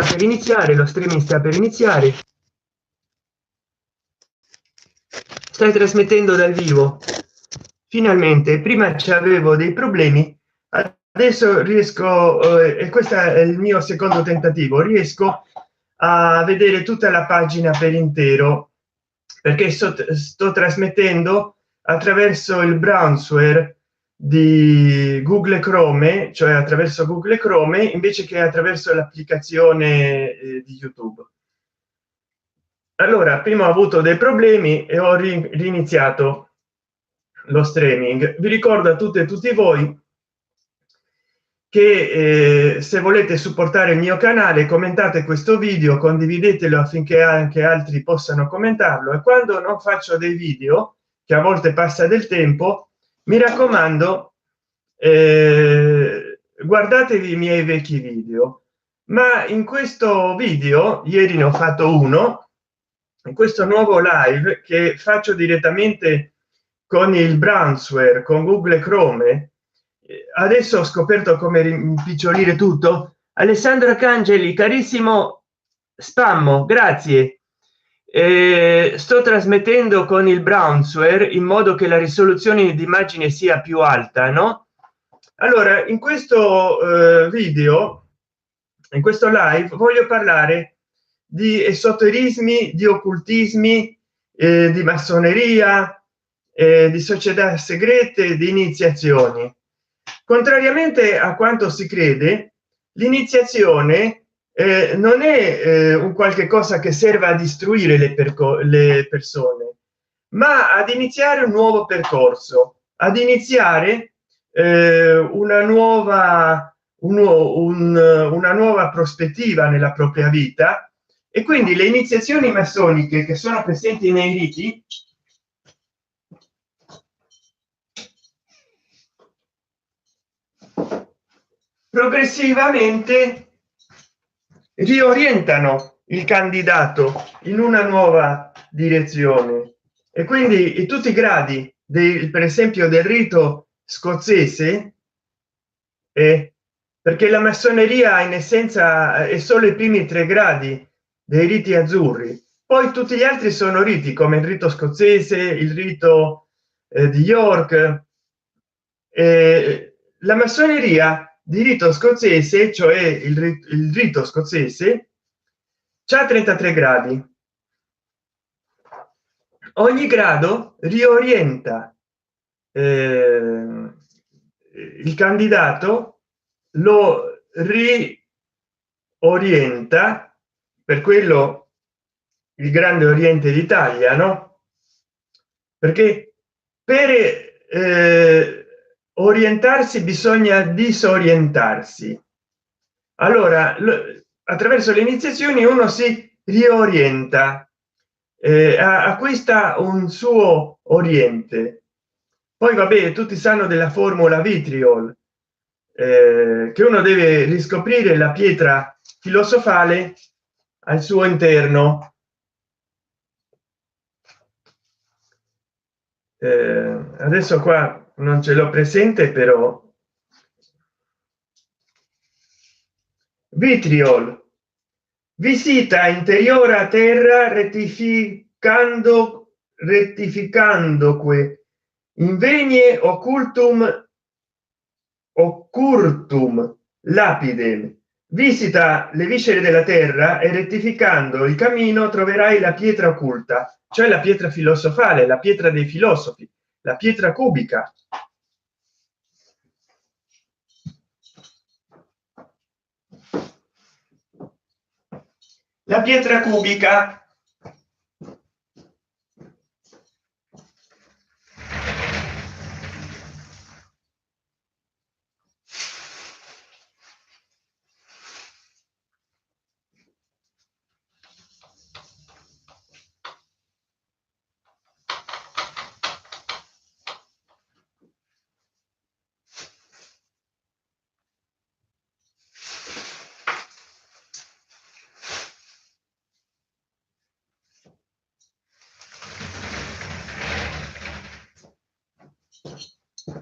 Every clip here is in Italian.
sta per iniziare, lo streaming sta per iniziare. Stai trasmettendo dal vivo finalmente. Prima c'avevo dei problemi, adesso riesco, e questo è il mio secondo tentativo, riesco a vedere tutta la pagina per intero, perché sto trasmettendo attraverso il browser di Google Chrome, cioè attraverso Google Chrome invece che attraverso l'applicazione di YouTube. Allora, prima ho avuto dei problemi e ho riniziato lo streaming. Vi ricordo a tutte e tutti voi che se volete supportare il mio canale, commentate questo video, condividetelo affinché anche altri possano commentarlo, e quando non faccio dei video, che a volte passa del tempo, mi raccomando, guardatevi i miei vecchi video. Ma in questo video ieri ne ho fatto uno, in questo nuovo live che faccio direttamente con il browser, con Google Chrome. Adesso ho scoperto come rimpicciolire tutto. Alessandro Cangeli, carissimo Spammo, grazie. Sto trasmettendo con il browser in modo che la risoluzione di immagine sia più alta, no? Allora, in questo video, in questo live, voglio parlare di esoterismi, di occultismi, di massoneria, di società segrete, di iniziazioni. Contrariamente a quanto si crede, l'iniziazione non è un qualche cosa che serva a istruire le persone, ma ad iniziare un nuovo percorso, ad iniziare una nuova una nuova prospettiva nella propria vita. E quindi le iniziazioni massoniche che sono presenti nei riti progressivamente riorientano il candidato in una nuova direzione, e quindi in tutti i gradi per esempio del rito scozzese, perché la massoneria in essenza è solo i primi 3 gradi dei riti azzurri, poi tutti gli altri sono riti come il rito scozzese, il rito di York. La massoneria di rito scozzese, cioè il rito scozzese, c'ha 33 gradi. Ogni grado riorienta il candidato, lo riorienta, per quello il grande Oriente d'Italia, no? Perché per orientarsi bisogna disorientarsi. Allora attraverso le iniziazioni uno si riorienta, acquista un suo oriente. Poi vabbè, tutti sanno della formula Vitriol, che uno deve riscoprire la pietra filosofale al suo interno. Adesso qua non ce l'ho presente, però Vitriol, visita interiore a terra rettificandoque invenie occultum lapidem. Visita le viscere della terra e rettificando il cammino troverai la pietra occulta, cioè la pietra filosofale, la pietra dei filosofi, la pietra cubica. La pietra cubica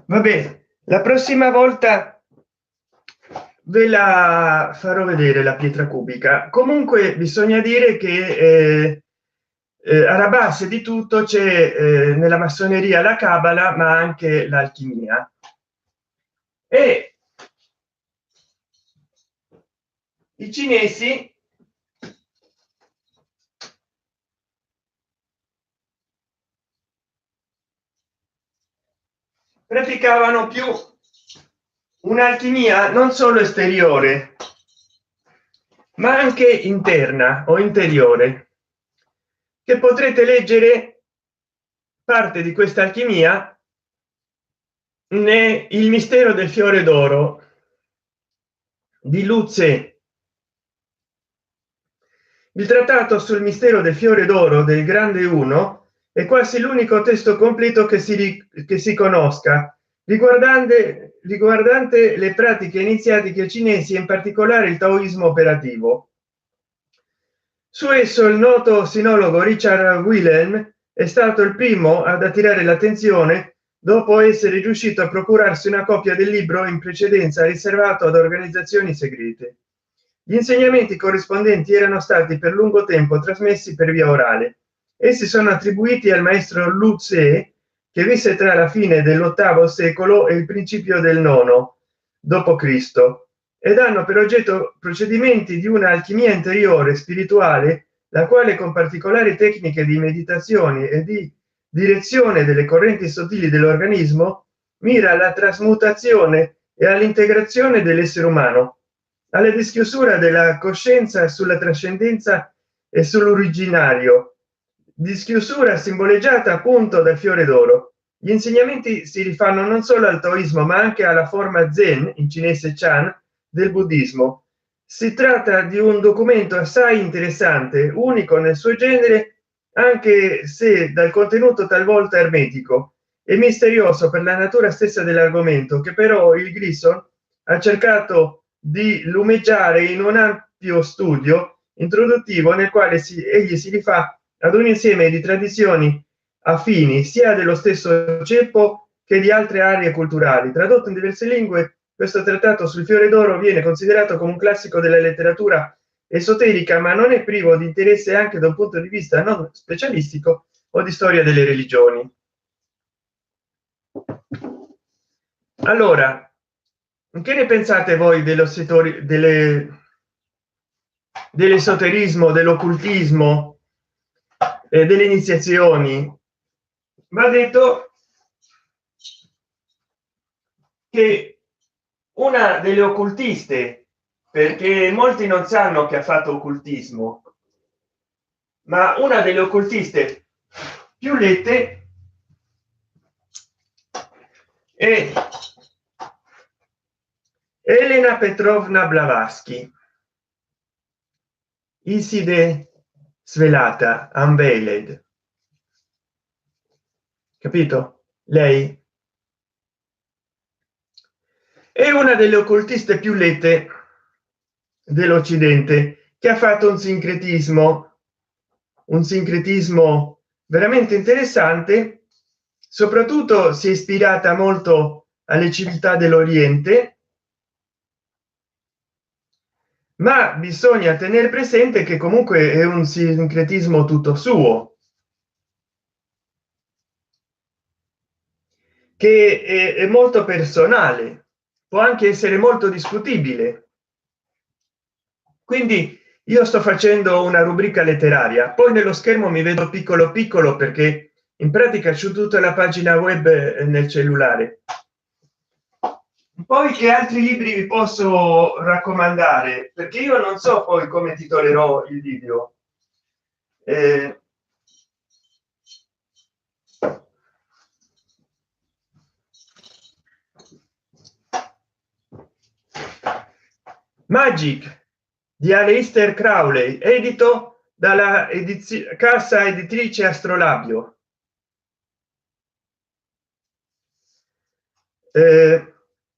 va bene. La prossima volta ve la farò vedere la pietra cubica. Comunque bisogna dire che alla base di tutto c'è nella massoneria la cabala, ma anche l'alchimia. E i cinesi praticavano più un'alchimia non solo esteriore ma anche interna o interiore, che potrete leggere parte di questa alchimia né il mistero del fiore d'oro di Luce. Il trattato sul mistero del fiore d'oro del grande uno è quasi l'unico testo completo che si conosca riguardante le pratiche iniziatiche cinesi e in particolare il taoismo operativo. Su esso il noto sinologo Richard Wilhelm è stato il primo ad attirare l'attenzione dopo essere riuscito a procurarsi una copia del libro in precedenza riservato ad organizzazioni segrete. Gli insegnamenti corrispondenti erano stati per lungo tempo trasmessi per via orale. Essi sono attribuiti al maestro Lu Tse, che visse tra la fine dell'VIII secolo e il principio del IX d.C. ed hanno per oggetto procedimenti di una alchimia interiore spirituale, la quale con particolari tecniche di meditazione e di direzione delle correnti sottili dell'organismo mira alla trasmutazione e all'integrazione dell'essere umano, alla dischiusura della coscienza sulla trascendenza e sull'originario, dischiusura simboleggiata appunto dal fiore d'oro. Gli insegnamenti si rifanno non solo al taoismo ma anche alla forma zen, in cinese Chan, del buddismo. Si tratta di un documento assai interessante, unico nel suo genere, anche se dal contenuto talvolta ermetico e misterioso per la natura stessa dell'argomento, che però il Grison ha cercato di lumeggiare in un ampio studio introduttivo nel quale egli si rifà ad un insieme di tradizioni affini sia dello stesso ceppo che di altre aree culturali. Tradotto in diverse lingue, questo trattato sul fiore d'oro viene considerato come un classico della letteratura esoterica, ma non è privo di interesse anche da un punto di vista non specialistico o di storia delle religioni. Allora, che ne pensate voi dell'esoterismo, dell'occultismo e delle iniziazioni? Va detto che una delle occultiste, perché molti non sanno che ha fatto occultismo, ma una delle occultiste più lette è Elena Petrovna Blavatsky, Iside svelata, unveiled. Capito? Lei è una delle occultiste più lette dell'Occidente, che ha fatto un sincretismo veramente interessante. Soprattutto si è ispirata molto alle civiltà dell'Oriente, ma bisogna tenere presente che comunque è un sincretismo tutto suo, che è molto personale, può anche essere molto discutibile. Quindi io sto facendo una rubrica letteraria, poi nello schermo mi vedo piccolo piccolo perché in pratica c'è tutta la pagina web nel cellulare. Poi che altri libri vi posso raccomandare, perché io non so poi come titolerò il video. Magic di Aleister Crowley, edito dalla casa editrice Astrolabio.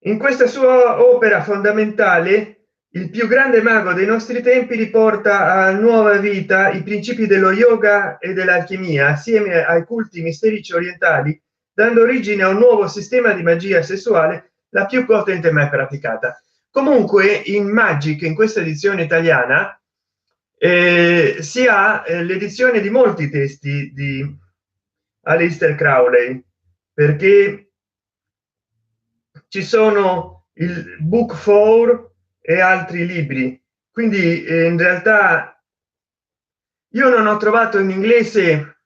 In questa sua opera fondamentale il più grande mago dei nostri tempi riporta a nuova vita i principi dello yoga e dell'alchimia assieme ai culti misterici orientali, dando origine a un nuovo sistema di magia sessuale, la più potente mai praticata. Comunque in Magic, in questa edizione italiana, si ha l'edizione di molti testi di Aleister Crowley, perché ci sono il book 4 e altri libri, quindi in realtà io non ho trovato in inglese,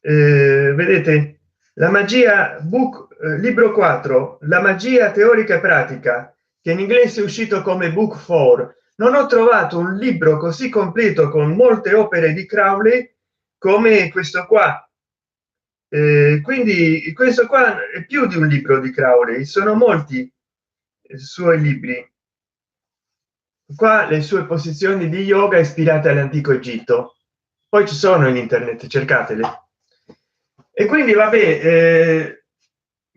vedete, la magia book, libro 4, la magia teorica e pratica, che in inglese è uscito come book 4. Non ho trovato un libro così completo con molte opere di Crowley come questo qua. Quindi questo qua è più di un libro di Crowley, sono molti suoi libri. Qua le sue posizioni di yoga ispirate all'antico Egitto, poi ci sono in internet, cercatele. E quindi vabbè,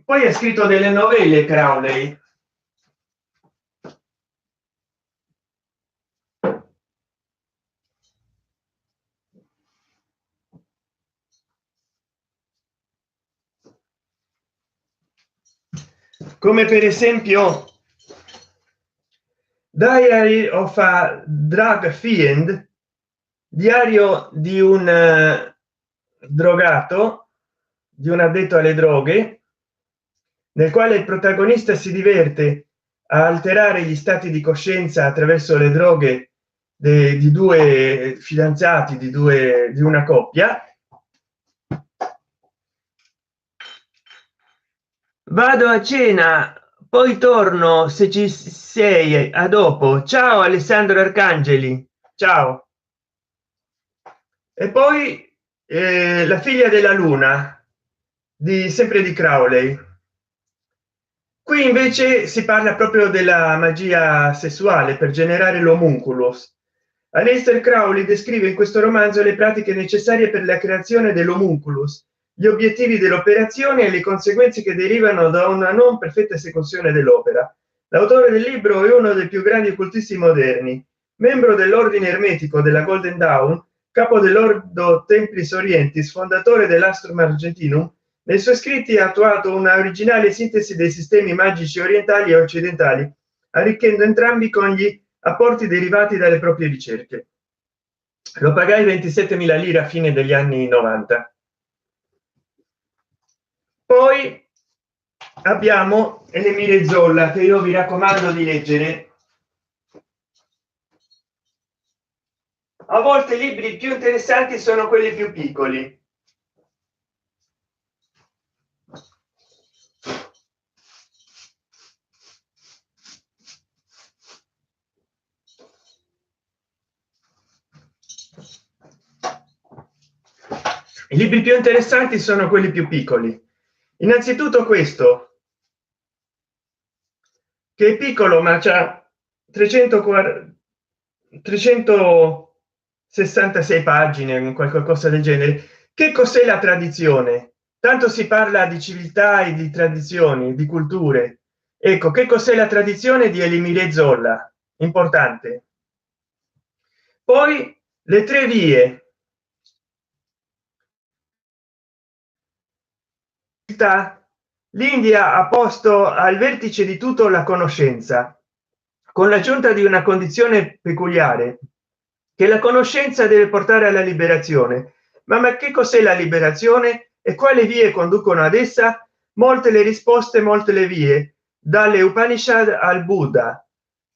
poi ha scritto delle novelle Crowley. Come per esempio Diary of a Drug Fiend, diario di un drogato, di un addetto alle droghe, nel quale il protagonista si diverte a alterare gli stati di coscienza attraverso le droghe di due fidanzati, di una coppia. Vado a cena, poi torno se ci sei. A dopo. Ciao Alessandro Arcangeli, ciao. E poi la figlia della luna, di sempre di Crowley. Qui invece si parla proprio della magia sessuale per generare l'homunculus. Aleister Crowley descrive in questo romanzo le pratiche necessarie per la creazione dell'homunculus, gli obiettivi dell'operazione e le conseguenze che derivano da una non perfetta esecuzione dell'opera. L'autore del libro è uno dei più grandi occultisti moderni, membro dell'ordine ermetico della Golden Dawn, capo dell'ordo Templis Orientis, fondatore dell'Astrum Argentinum. Nei suoi scritti ha attuato una originale sintesi dei sistemi magici orientali e occidentali, arricchendo entrambi con gli apporti derivati dalle proprie ricerche. Lo pagai 27.000 lire a fine degli anni 90. Poi abbiamo Emile Zolla, che io vi raccomando di leggere. A volte i libri più interessanti sono quelli più piccoli. I libri più interessanti sono quelli più piccoli. Innanzitutto questo, che è piccolo ma c'ha 366 pagine, qualcosa del genere. Che cos'è la tradizione? Tanto si parla di civiltà e di tradizioni, di culture. Ecco, che cos'è la tradizione di Elimire Zolla? Importante. Poi le tre vie. L'India ha posto al vertice di tutto la conoscenza, con l'aggiunta di una condizione peculiare, che la conoscenza deve portare alla liberazione. Ma che cos'è la liberazione e quali vie conducono ad essa? Molte le risposte, molte le vie, dalle Upanishad al Buddha.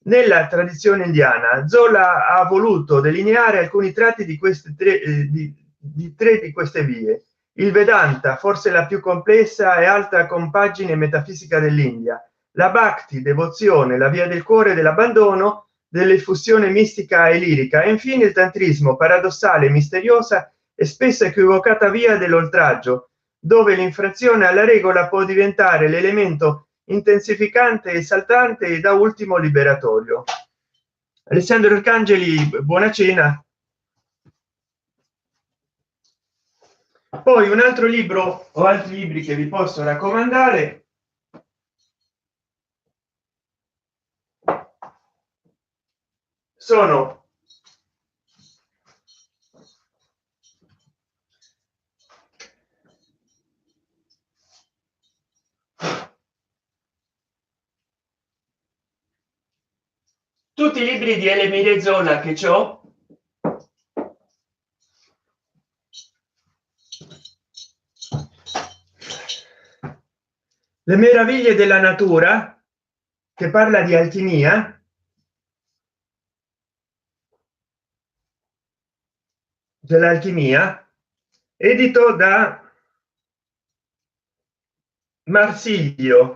Nella tradizione indiana, Zola ha voluto delineare alcuni tratti di queste tre, di tre di queste vie. Il Vedanta, forse la più complessa e alta compagine metafisica dell'India, la Bhakti, devozione, la via del cuore dell'abbandono, dell'effusione mistica e lirica, e infine il tantrismo, paradossale, misteriosa e spesso equivocata via dell'oltraggio, dove l'infrazione alla regola può diventare l'elemento intensificante, esaltante e da ultimo liberatorio. Alessandro Arcangeli, buona cena. Poi un altro libro o altri libri che vi posso raccomandare sono tutti i libri di Elimire Zola che ho, Le meraviglie della natura, che parla di alchimia, dell'alchimia, edito da Marsilio.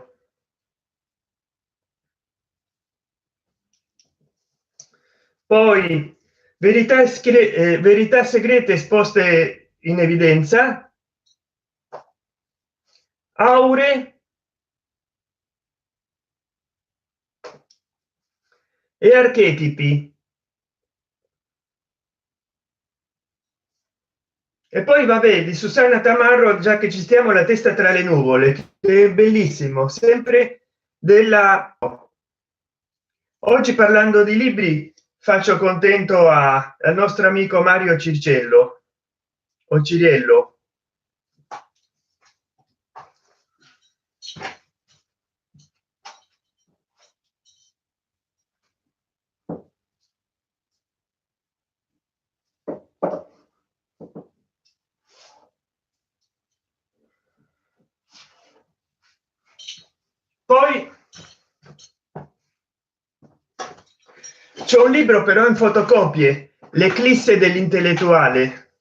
Poi verità segrete esposte in evidenza, aure e archetipi. E poi vabbè, di Susanna Tamarro, già che ci stiamo, La testa tra le nuvole, che è bellissimo, sempre della... Oggi, parlando di libri, faccio contento al nostro amico Mario Circello o Ciriello. Poi c'è un libro però in fotocopie, L'eclisse dell'intellettuale,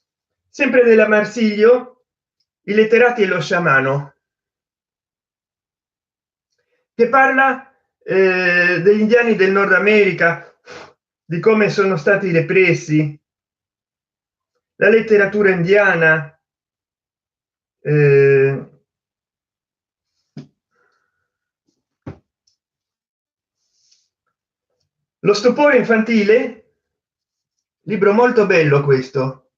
sempre della Marsilio, I letterati e lo sciamano, che parla degli indiani del Nord America, di come sono stati repressi, la letteratura indiana, lo stupore infantile, libro molto bello questo,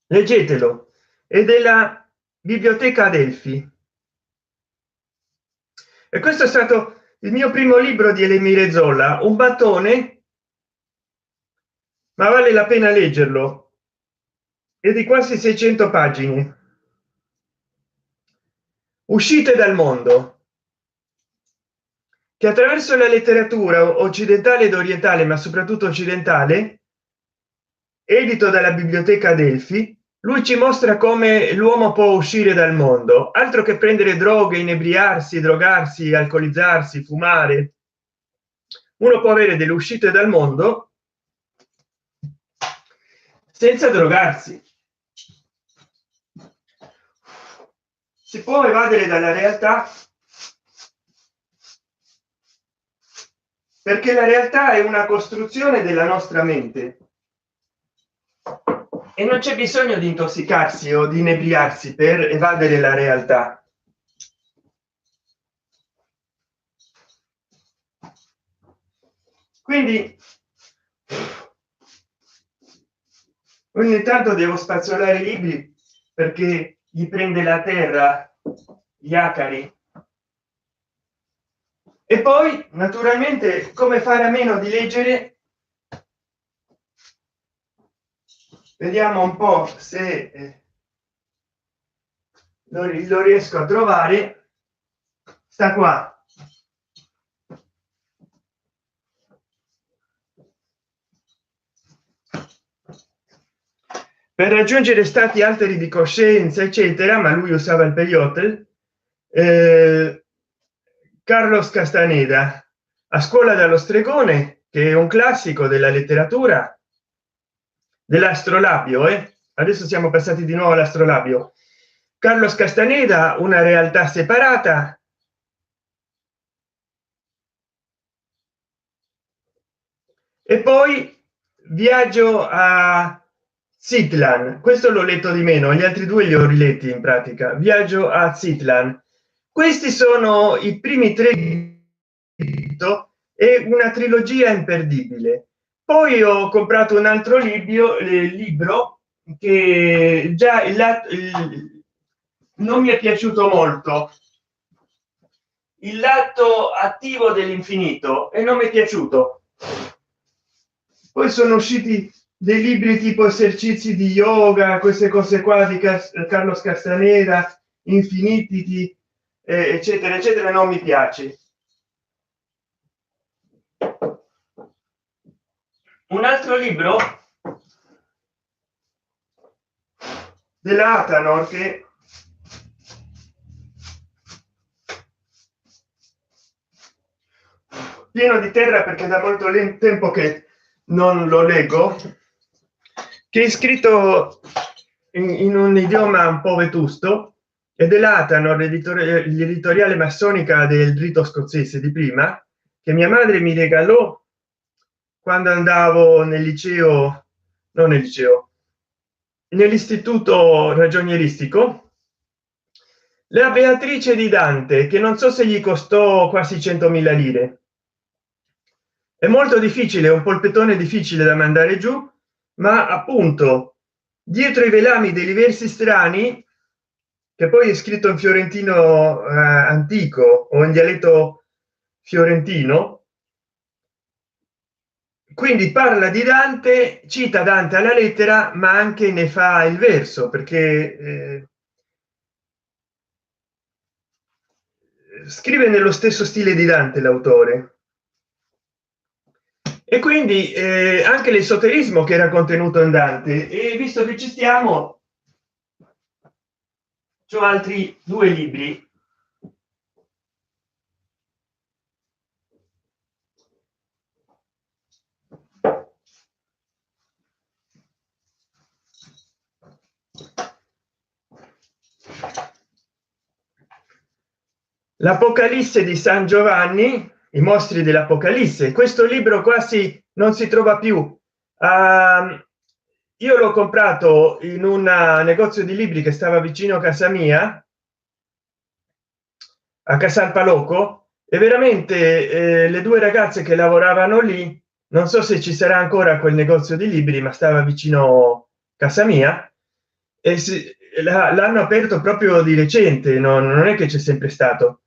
leggetelo, è della biblioteca Adelphi. E questo è stato il mio primo libro di Elimire Zola, un battone, ma vale la pena leggerlo, è di quasi 600 pagine. Uscite dal mondo, che attraverso la letteratura occidentale ed orientale, ma soprattutto occidentale, edito dalla biblioteca Adelphi, lui ci mostra come l'uomo può uscire dal mondo, altro che prendere droghe, inebriarsi, drogarsi, alcolizzarsi, fumare. Uno può avere delle uscite dal mondo senza drogarsi, si può evadere dalla realtà, perché la realtà è una costruzione della nostra mente e non c'è bisogno di intossicarsi o di inebriarsi per evadere la realtà. Quindi ogni tanto devo spazzolare i libri perché gli prende la terra, gli acari. E poi naturalmente, come fare a meno di leggere? Vediamo un po' se lo riesco a trovare. Sta qua. Per raggiungere stati alteri di coscienza eccetera, ma lui usava il peyote, Carlos Castaneda, A scuola dallo stregone, che è un classico della letteratura, dell'astrolabio. Adesso siamo passati di nuovo all'astrolabio. Carlos Castaneda, Una realtà separata, e poi Viaggio a Zitlan. Questo l'ho letto di meno, gli altri due li ho riletti in pratica. Viaggio a Zitlan. Questi sono i primi tre, è una trilogia imperdibile. Poi ho comprato un altro libro che già non mi è piaciuto molto, Il lato attivo dell'infinito, e non mi è piaciuto. Poi sono usciti dei libri tipo esercizi di yoga, queste cose qua di Carlos Castaneda, Infinity, eccetera eccetera. Non mi piace. un altro libro della Atanor che pieno di terra perché da molto tempo che non lo leggo, che è scritto in un idioma un po' vetusto, e dell'Atanor, l'editoriale massonica del rito scozzese di prima, che mia madre mi regalò quando andavo nel liceo, non nel liceo, nell'istituto ragionieristico, la Beatrice di Dante, che non so se gli costò quasi 100.000 lire. È molto difficile, un polpettone difficile da mandare giù, ma appunto dietro i velami dei versi strani, che poi è scritto in fiorentino antico o in dialetto fiorentino, quindi parla di Dante, cita Dante alla lettera, ma anche ne fa il verso, perché scrive nello stesso stile di Dante l'autore. E quindi anche l'esoterismo che era contenuto in Dante. E visto che ci stiamo, c'ho altri due libri. L'Apocalisse di San Giovanni, i mostri dell'Apocalisse. Questo libro quasi non si trova più. Io l'ho comprato in un negozio di libri che stava vicino a casa mia, a Casal Paloco, e veramente le due ragazze che lavoravano lì, non so se ci sarà ancora quel negozio di libri, ma stava vicino a casa mia, e l'hanno aperto proprio di recente, non è che c'è sempre stato.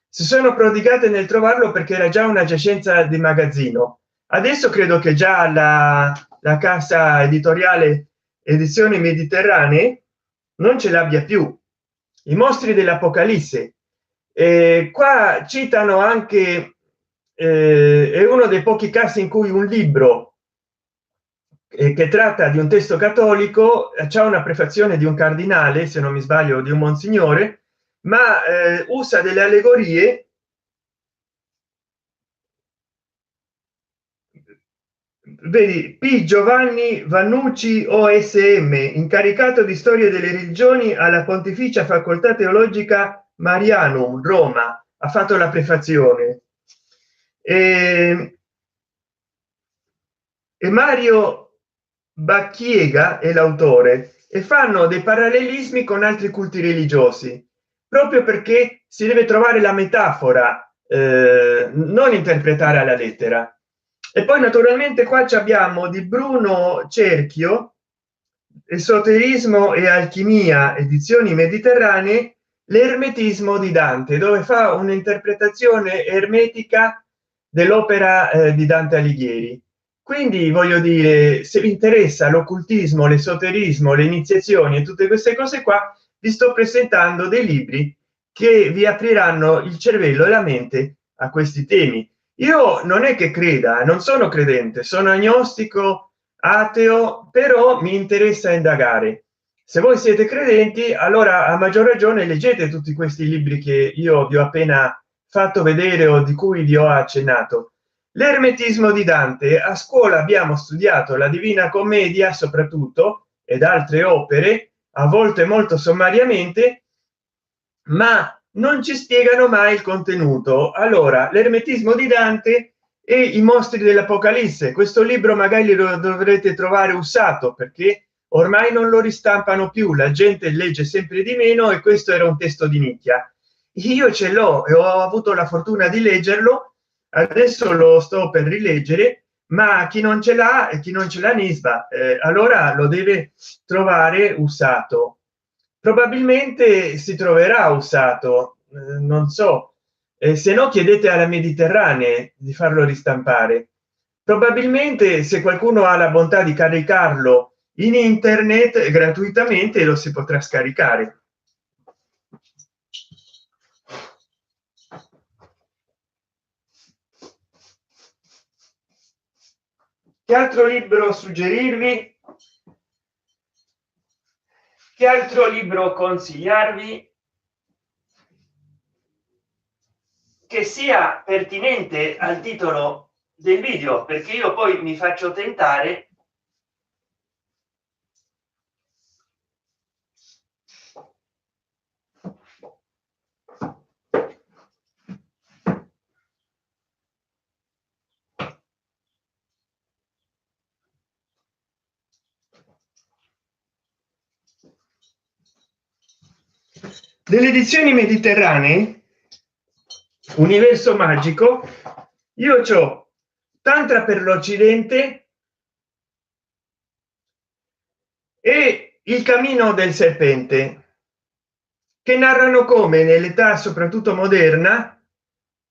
Si sono prodigate nel trovarlo perché era già una giacenza di magazzino. Adesso credo che già la casa editoriale Edizioni Mediterranee non ce l'abbia più. I mostri dell'Apocalisse. Qua citano anche, è uno dei pochi casi in cui un libro che tratta di un testo cattolico c'è una prefazione di un cardinale, se non mi sbaglio, di un monsignore, ma usa delle allegorie. Vedi, P. Giovanni Vannucci OSM, incaricato di storia delle religioni alla Pontificia Facoltà Teologica Marianum, Roma, ha fatto la prefazione. E Mario Bacchiega è l'autore, e fanno dei parallelismi con altri culti religiosi, proprio perché si deve trovare la metafora, non interpretare alla lettera. E poi naturalmente qua ci abbiamo di Bruno Cerchio, Esoterismo e alchimia, edizioni mediterranee, l'ermetismo di Dante, dove fa un'interpretazione ermetica dell'opera di Dante Alighieri. Quindi voglio dire, se vi interessa l'occultismo, l'esoterismo, le iniziazioni e tutte queste cose qua, vi sto presentando dei libri che vi apriranno il cervello e la mente a questi temi. Io non è che creda, non sono credente, sono agnostico, ateo, però mi interessa indagare. Se voi siete credenti, allora a maggior ragione leggete tutti questi libri che io vi ho appena fatto vedere o di cui vi ho accennato. L'ermetismo di Dante: a scuola abbiamo studiato la Divina Commedia soprattutto, ed altre opere, a volte molto sommariamente, ma non ci spiegano mai il contenuto. Allora, l'ermetismo di Dante e i mostri dell'Apocalisse, questo libro magari lo dovrete trovare usato, perché ormai non lo ristampano più, la gente legge sempre di meno, e questo era un testo di nicchia. Io ce l'ho e ho avuto la fortuna di leggerlo, adesso lo sto per rileggere, ma chi non ce l'ha e chi non ce l'ha nisba, allora lo deve trovare usato. Probabilmente si troverà usato, non so, se no chiedete alla Mediterranee di farlo ristampare. Probabilmente, se qualcuno ha la bontà di caricarlo in internet gratuitamente, lo si potrà scaricare. che altro libro suggerirvi, che altro libro consigliarvi che sia pertinente al titolo del video, perché io poi mi faccio tentare delle edizioni mediterranee universo magico. Io c'ho tantra per l'occidente e il cammino del serpente, che narrano come nell'età soprattutto moderna,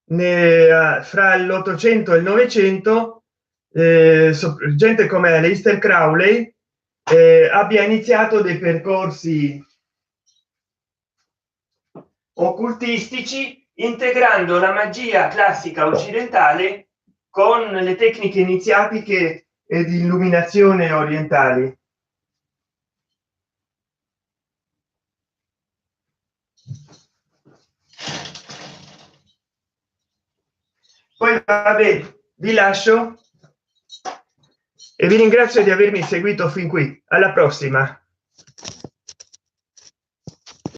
fra l'800 e il 900, gente come Aleister Crowley abbia iniziato dei percorsi occultistici integrando la magia classica occidentale con le tecniche iniziatiche e di illuminazione orientali. Poi vabbè, vi lascio e vi ringrazio di avermi seguito fin qui. Alla prossima.